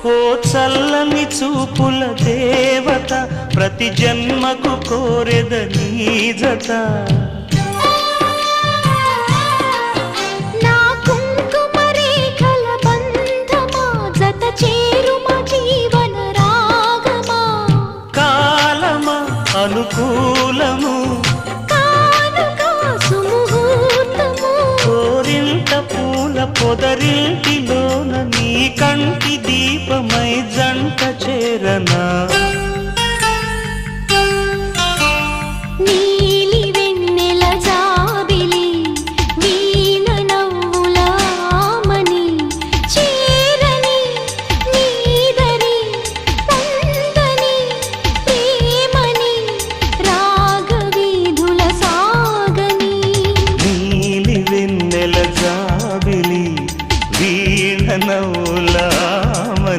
ఓ చల్లని చూపుల దేవత ప్రతి జన్మకు కోరెద నీ జత నా కుంకుమ రేఖల బంధమా జత చేరుమ జీవన రాగమా కాలమా అనుకూలము కానుక సుముహూర్తము కోరింట పూల పొదరింటిలోన నీ కంటి